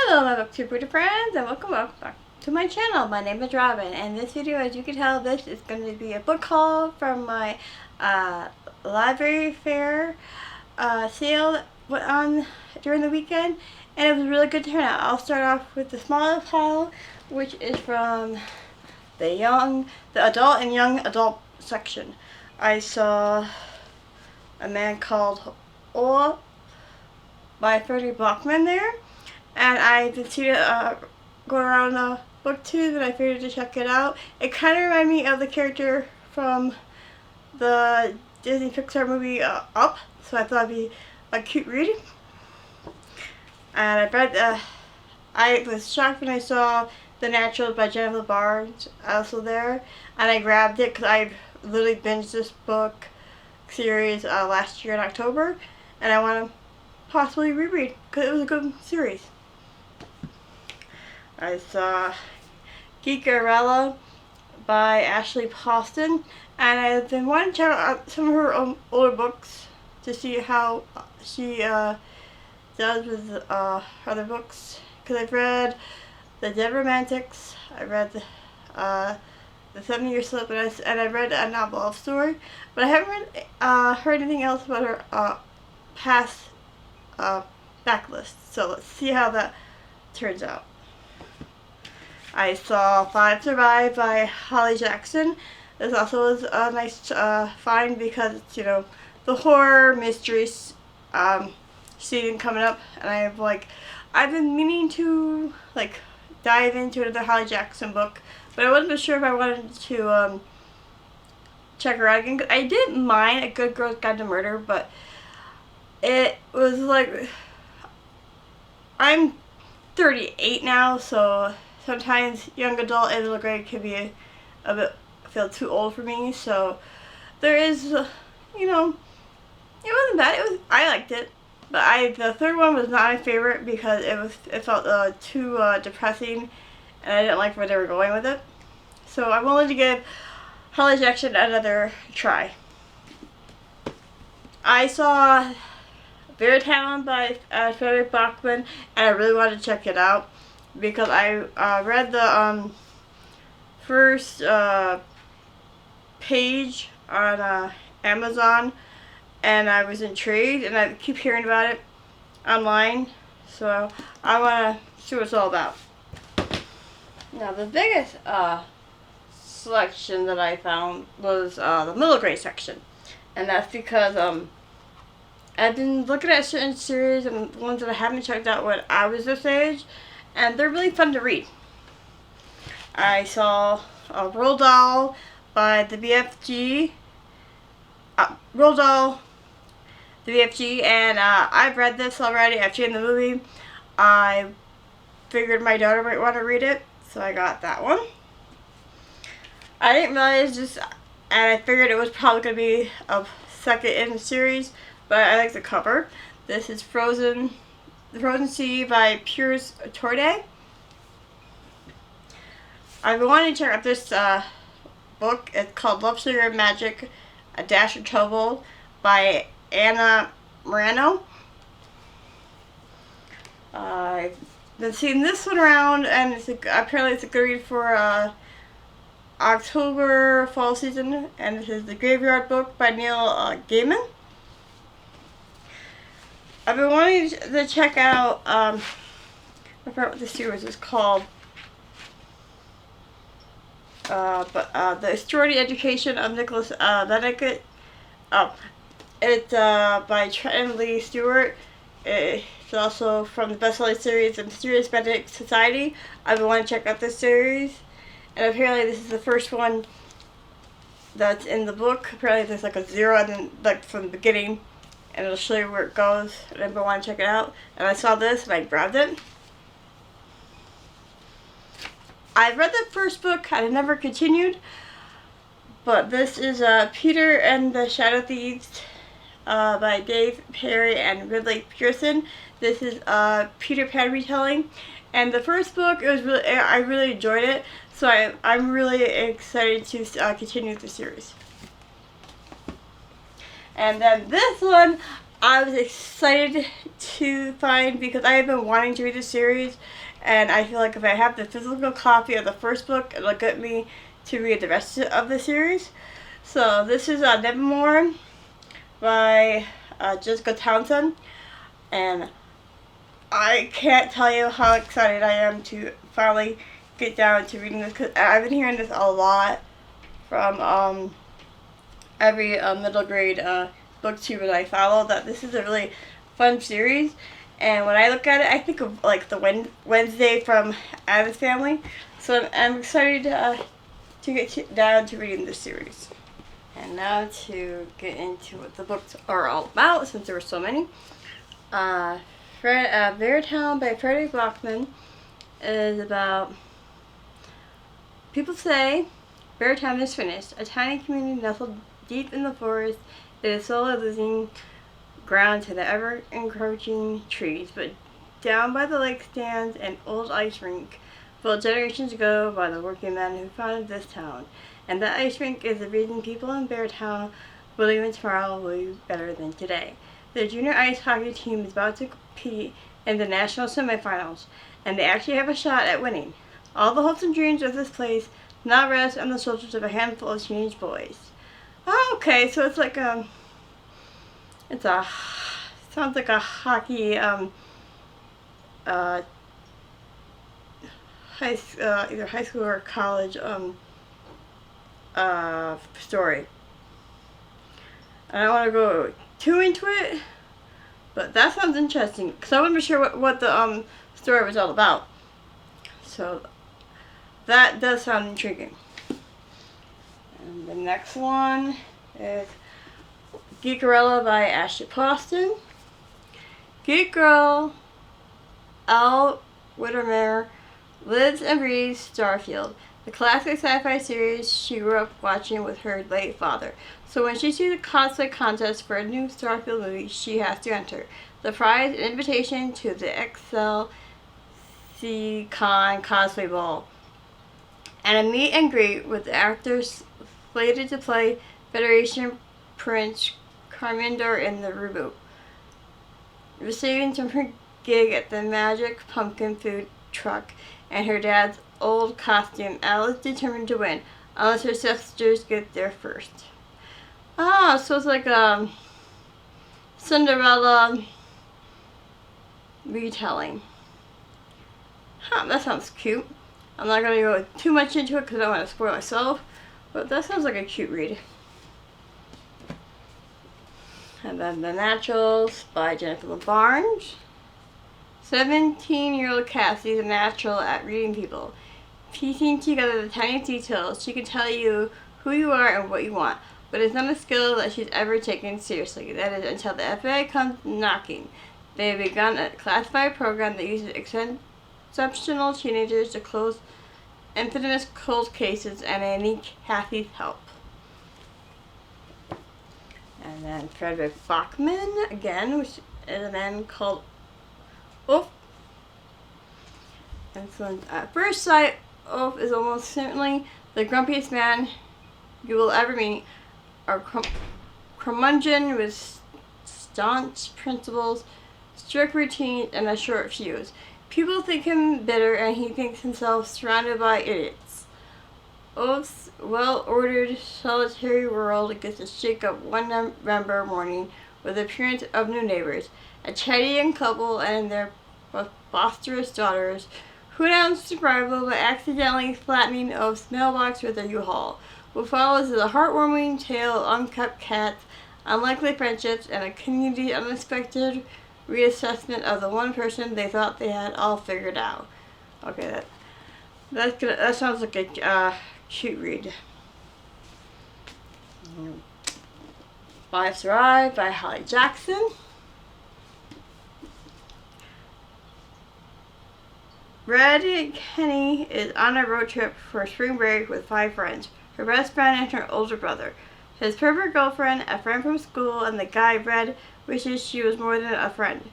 Hello my booktube friends, and welcome back to my channel. My name is Robin, and this video, as you can tell, this is going to be a book haul from my library fair sale that went on during the weekend, and it was a really good turnout. I'll start off with the smallest pile, which is from the adult and young adult section. I saw A Man Called Ola by Freddie Blockman there. And I've been seeing it going around the booktube, and I figured to check it out. It kind of reminded me of the character from the Disney Pixar movie Up, so I thought it'd be a cute read. And I read, I was shocked when I saw The Naturals by Jennifer Barnes also there, and I grabbed it because I literally binged this book series last year in October, and I want to possibly reread because it was a good series. I saw Geekerella by Ashley Poston, and I've been wanting to check out some of her older books to see how she does with other books. Because I've read The Dead Romantics, I read the 7-Year Slip, and I read A Not Love Story, but I haven't heard anything else about her past backlist. So let's see how that turns out. I saw Five Survive by Holly Jackson. This also was a nice find because it's, you know, the horror mystery season coming up, and I've been meaning to dive into another Holly Jackson book, but I wasn't sure if I wanted to check her out again. I didn't mind A Good Girl's Guide to Murder, but it was I'm 38 now, so sometimes young adult and middle grade can be a bit feel too old for me. So there is, you know, it wasn't bad. I liked it, but the third one was not my favorite because it felt too depressing, and I didn't like where they were going with it. So I'm willing to give Holly Jackson another try. I saw Talent by Freddie Blockman, and I really wanted to check it out because I read the first page on Amazon, and I was intrigued, and I keep hearing about it online, so I want to see what it's all about. Now the biggest selection that I found was the middle grade section, and that's because I've been looking at certain series and ones that I haven't checked out when I was this age, and they're really fun to read. I saw Roald Dahl by the BFG. Roald Dahl, the BFG, and I've read this already. I've seen the movie. I figured my daughter might want to read it, so I got that one. I didn't realize this, and I figured it was probably going to be a second in the series, but I like the cover. This is The Frozen Sea by Piers Torday. I've been wanting to check out this book. It's called Love, Sugar, and Magic, A Dash of Trouble by Anna Morano. I've been seeing this one around, and apparently it's a good read for October fall season, and this is The Graveyard Book by Neil Gaiman. I've been wanting to check out, I forgot what the series is called, The Extraordinary Education of Nicholas Benedict. It's by Trent Lee Stewart. It's also from the best-selling series The Mysterious Benedict Society. I've been wanting to check out this series, and apparently this is the first one that's in the book. Apparently there's a 0 and then from the beginning, and it'll show you where it goes, and if I want to check it out. And I saw this, and I grabbed it. I read the first book, I never continued, but this is Peter and the Shadow Thieves by Dave Perry and Ridley Pearson. This is Peter Pan retelling, and the first book, I really enjoyed it, so I'm really excited to continue the series. And then this one, I was excited to find, because I have been wanting to read the series, and I feel like if I have the physical copy of the first book, it'll get me to read the rest of the series. So this is Nevermore by Jessica Townsend, and I can't tell you how excited I am to finally get down to reading this, because I've been hearing this a lot from every middle grade booktuber that I follow, that this is a really fun series. And when I look at it, I think of like the Wednesday from Addams Family. So I'm excited to get down to reading this series. And now to get into what the books are all about, since there were so many. Beartown by Freddie Blockman is about, people say Beartown is finished. A tiny community nestled deep in the forest, it is slowly losing ground to the ever-encroaching trees, but down by the lake stands an old ice rink built generations ago by the working men who founded this town. And that ice rink is the reason people in Beartown believe in tomorrow will be better than today. The junior ice hockey team is about to compete in the national semifinals, and they actually have a shot at winning. All the hopes and dreams of this place now rest on the shoulders of a handful of teenage boys. Oh, okay, so it's like sounds like a hockey either high school or college story. I don't want to go too into it, but that sounds interesting, because I wasn't sure what the story was all about. So that does sound intriguing. And the next one is Geek Gorilla by Ashley Poston. Geek Girl Elle Whittemore lives and breathes Starfield, the classic sci-fi series she grew up watching with her late father. So when she sees a cosplay contest for a new Starfield movie, she has to enter. The prize, an invitation to the XLC Con Cosplay Ball, and a meet and greet with the actors slated to play Federation Prince Carmindor in the reboot. Receiving from her gig at the Magic Pumpkin food truck and her dad's old costume, Elle is determined to win, unless her sisters get there first. Ah, so it's like a Cinderella retelling. Huh, that sounds cute. I'm not going to go too much into it because I don't want to spoil myself, but that sounds like a cute read. And then The Naturals by Jennifer Barnes. 17-year-old Cassie is a natural at reading people. Piecing together the tiniest details, she can tell you who you are and what you want, but it's not a skill that she's ever taken seriously. That is until the FBI comes knocking. They have begun a classified program that uses exceptional teenagers to close infamous cold cases, and they need Kathy's help. And then Frederick Bachman, again, which is a man called Ulf. And so at first sight, Ulf is almost certainly the grumpiest man you will ever meet. A curmudgeon with staunch principles, strict routines, and a short fuse. People think him bitter, and he thinks himself surrounded by idiots. Ulf's well-ordered, solitary world gets a shake-up one November morning with the appearance of new neighbors, a chatty young couple and their preposterous daughters, who announce survival by accidentally flattening Ulf's mailbox with a U-Haul. What follows is a heartwarming tale of unkept cats, unlikely friendships, and a community's unexpected reassessment of the one person they thought they had all figured out. Okay, that sounds like a cute read. Life Survived by Holly Jackson. Red Kenny is on a road trip for spring break with 5 friends, her best friend and her older brother, his perfect girlfriend, a friend from school, and the guy Red wishes she was more than a friend.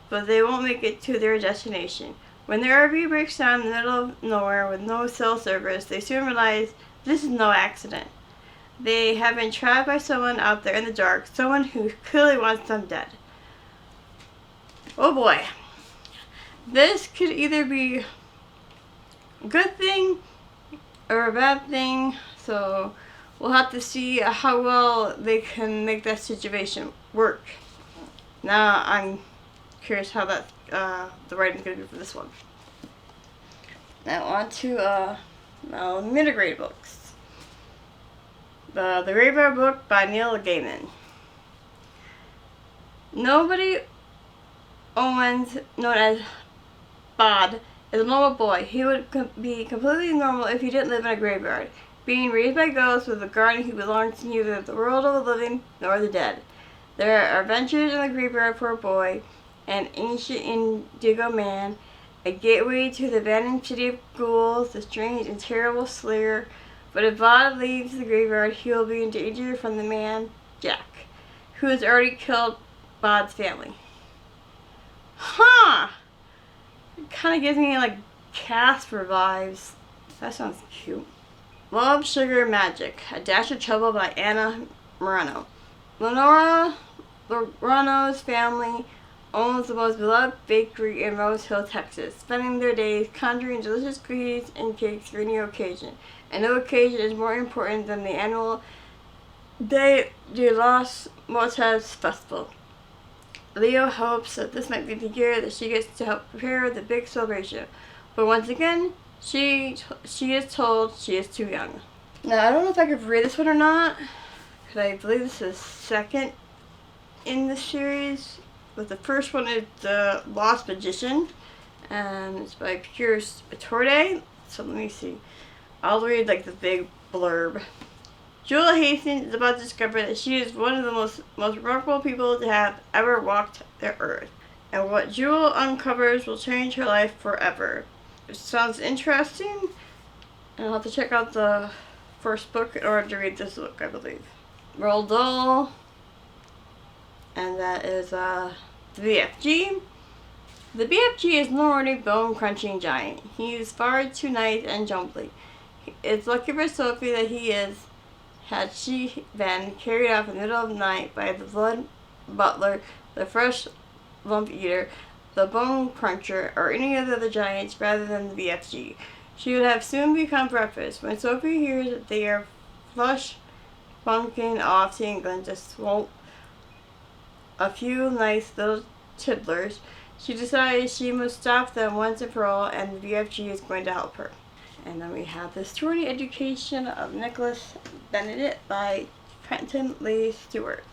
But they won't make it to their destination. When their RV breaks down in the middle of nowhere with no cell service, they soon realize this is no accident. They have been trapped by someone out there in the dark, someone who clearly wants them dead. Oh boy. This could either be a good thing or a bad thing, so we'll have to see how well they can make that situation work. Now I'm curious how that the writing's gonna be for this one. Now on to middle grade books. The Graveyard Book by Neil Gaiman. Nobody Owens, known as Bod, is a normal boy. He would be completely normal if he didn't live in a graveyard, being raised by ghosts with a guardian who belongs to neither the world of the living nor the dead. There are adventures in the graveyard for a boy, an ancient indigo man, a gateway to the abandoned city of ghouls, the strange and terrible slayer. But if Bod leaves the graveyard, he will be in danger from the man, Jack, who has already killed Bod's family. Huh! It kind of gives me like Casper vibes. That sounds cute. Love, Sugar, Magic. A Dash of Trouble by Anna Morano. Lenora Morano's family owns the most beloved bakery in Rose Hill, Texas, spending their days conjuring delicious cookies and cakes for any occasion. And no occasion is more important than the annual Day de los Muertos festival. Leo hopes that this might be the year that she gets to help prepare the big celebration. But once again, she is told she is too young. Now, I don't know if I could read this one or not, because I believe this is second in the series. But the first one is The Lost Magician, and it's by Pierce Torday. So let me see. I'll read like the big blurb. Jewel Hastings is about to discover that she is one of the most remarkable people to have ever walked the earth. And what Jewel uncovers will change her life forever. It sounds interesting, and I'll have to check out the first book in order to read this book, I believe. Roald Dahl, and that is the BFG. The BFG is no ordinary bone-crunching giant. He is far too nice and jumbly. It's lucky for Sophie that he is, had she been carried off in the middle of the night by the blood butler, the fresh lump eater, the bone cruncher, or any of the other giants rather than the BFG. She would have soon become breakfast. When Sophie hears that they are flush bunking off to England to swoop a few nice little tiddlers, she decides she must stop them once and for all, and the BFG is going to help her. And then we have The Sorority Education of Nicholas Benedict by Trenton Lee Stewart.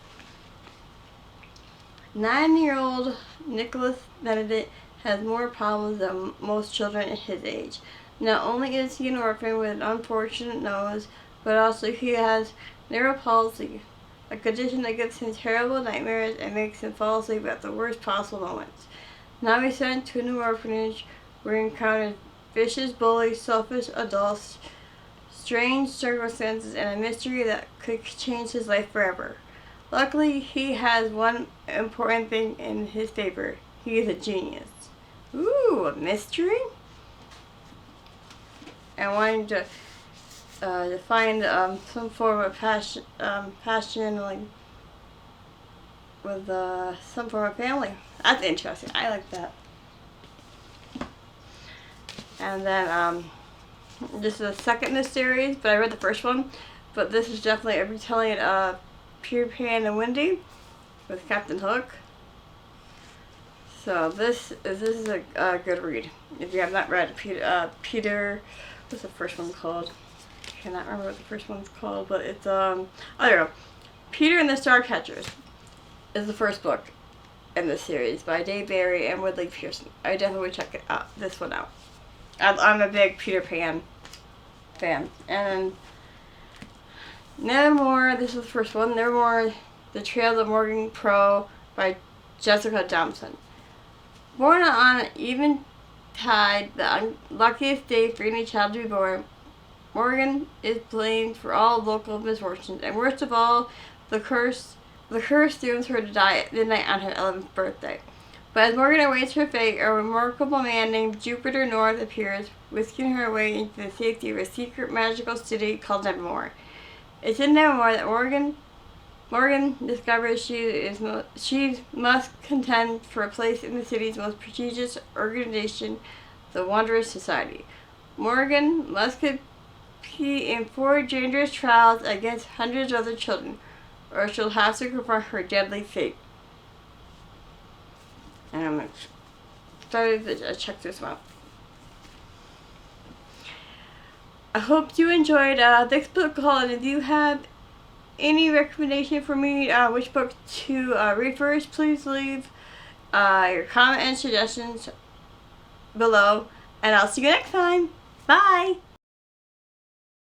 9-year-old Nicholas Benedict has more problems than most children at his age. Not only is he an orphan with an unfortunate nose, but also he has cerebral palsy, a condition that gives him terrible nightmares and makes him fall asleep at the worst possible moments. Now he's sent to a new orphanage where he encounters vicious bullies, selfish adults, strange circumstances, and a mystery that could change his life forever. Luckily, he has one important thing in his favor. He is a genius. Ooh, a mystery? And wanting to find some form of passion, like with some form of family. That's interesting. I like that. And then this is the second in the series, but I read the first one. But this is definitely a retelling of Peter Pan and Wendy with Captain Hook. So this is a good read. If you have not read Peter, what's the first one called? I cannot remember what the first one's called, but it's oh there you go. Peter and the Starcatchers is the first book in this series by Dave Barry and Woodley Pearson. I definitely would check it out. This one out. I'm a big Peter Pan fan. And Nevermore, this is the first one. Nevermore, The Trail of Morgan Crow by Jessica Thompson. Born on an even tide, the unluckiest day for any child to be born, Morgan is blamed for all local misfortunes, and worst of all, the curse dooms her to die at midnight on her 11th birthday. But as Morgan awaits her fate, a remarkable man named Jupiter North appears, whisking her away into the safety of a secret magical city called Nevermore. It's in Nevermore that Morgan discovers she must contend for a place in the city's most prestigious organization, the Wanderers Society. Morgan must compete in 4 dangerous trials against hundreds of other children, or she'll have to confront her deadly fate. And I'm excited to check this out. I hope you enjoyed this book haul, and if you have any recommendation for me which book to read first, please leave your comment and suggestions below, and I'll see you next time. Bye!